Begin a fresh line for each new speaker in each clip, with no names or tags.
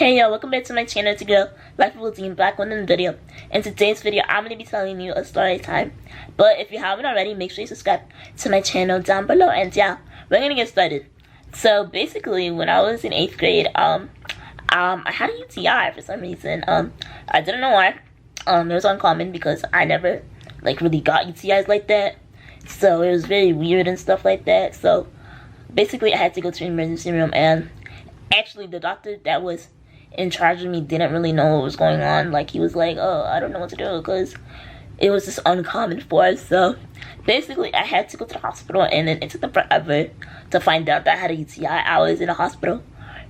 Hey yo, welcome back to my channel. It's your girl, Life with Wildine, back with another video. In today's video, I'm going to be telling you a story time. But if you haven't already, make sure you subscribe to my channel down below. And yeah, we're going to get started. So basically, when I was in 8th grade, I had a UTI for some reason. I didn't know why. It was uncommon because I never really got UTIs like that. So it was very weird and stuff like that. So basically, I had to go to the emergency room, and actually the doctor that was in charge of me didn't really know what was going on. Like, he was like, oh, I don't know what to do, because it was just uncommon for us. So basically I had to go to the hospital, and then it took them forever to find out that I had a UTI. I was in the hospital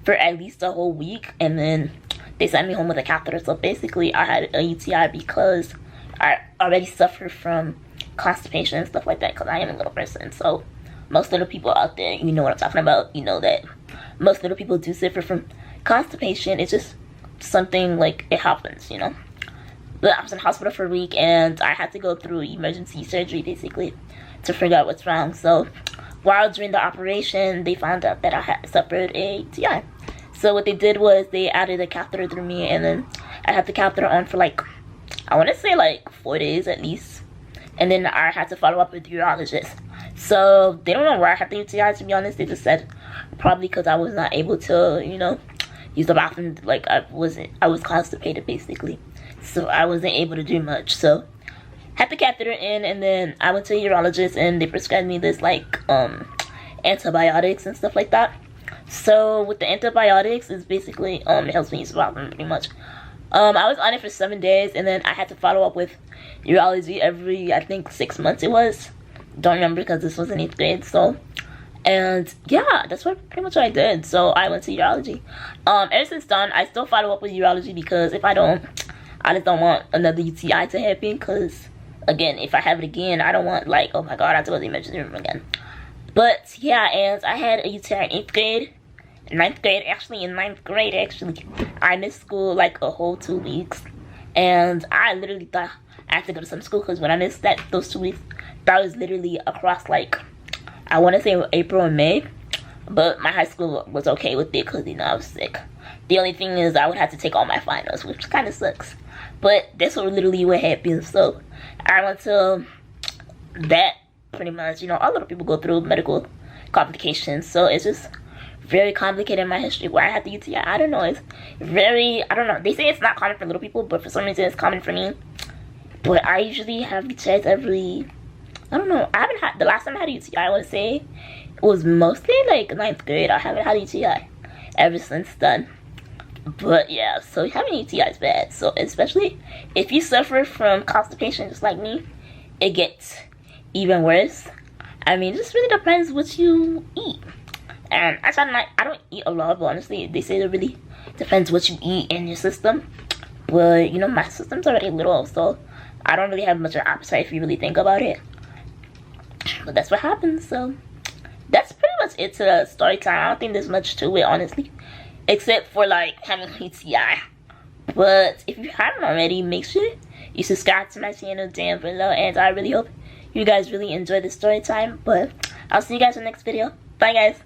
for at least a whole week, and then they sent me home with a catheter. So basically I had a UTI because I already suffered from constipation and stuff like that, because I am a little person. So most little people out there, you know what I'm talking about. You know that most little people do suffer from constipation. It's just something, like, it happens, you know. But I was in the hospital for a week, and I had to go through emergency surgery basically to figure out what's wrong. So while during the operation, they found out that I had suffered a TI. So what they did was they added a catheter through me, and then I had the catheter on for I want to say 4 days at least, and then I had to follow up with the urologist. So they don't know where I had the UTI, to be honest. They just said probably because I was not able to, you know, use the bathroom. I was constipated basically, so I wasn't able to do much. So had the catheter in, and then I went to a urologist, and they prescribed me this antibiotics and stuff like that. So with the antibiotics, it's basically it helps me use the bathroom pretty much. I was on it for 7 days, and then I had to follow up with urology every, I think, 6 months it was. Don't remember because this was in 8th grade. So, and yeah, that's pretty much what I did. So I went to urology. Ever since then, I still follow up with urology, because if I don't, I just don't want another UTI to happen. Because again, if I have it again, I don't want, oh my god, I have to go to the emergency room again. But yeah, and I had a UTI in 8th grade. In 9th grade, actually, I missed school a whole 2 weeks, and I literally thought I had to go to some school, because when I missed those 2 weeks, that was literally across I want to say April and May. But my high school was okay with it, because, you know, I was sick. The only thing is I would have to take all my finals, which kind of sucks. But that's literally what happened. So I went to that pretty much. You know, a lot of people go through medical complications, so it's just very complicated in my history where I had the UTI. I don't know, it's very, I don't know, they say it's not common for little people, but for some reason it's common for me. But I usually have UTIs every, I don't know, I haven't had, the last time I had a UTI, I want to say it was mostly 9th grade. I haven't had a UTI ever since then. But yeah, so having a UTI is bad. So especially if you suffer from constipation just like me, it gets even worse. I mean, it just really depends what you eat. And I don't eat a lot, but honestly, they say it really depends what you eat in your system. But, you know, my system's already little, so I don't really have much of an appetite if you really think about it. But that's what happens. So that's pretty much it to the story time. I don't think there's much to it, honestly, except for having a UTI. But if you haven't already, make sure you subscribe to my channel down below, and I really hope you guys really enjoy the story time. But I'll see you guys in the next video. Bye, guys.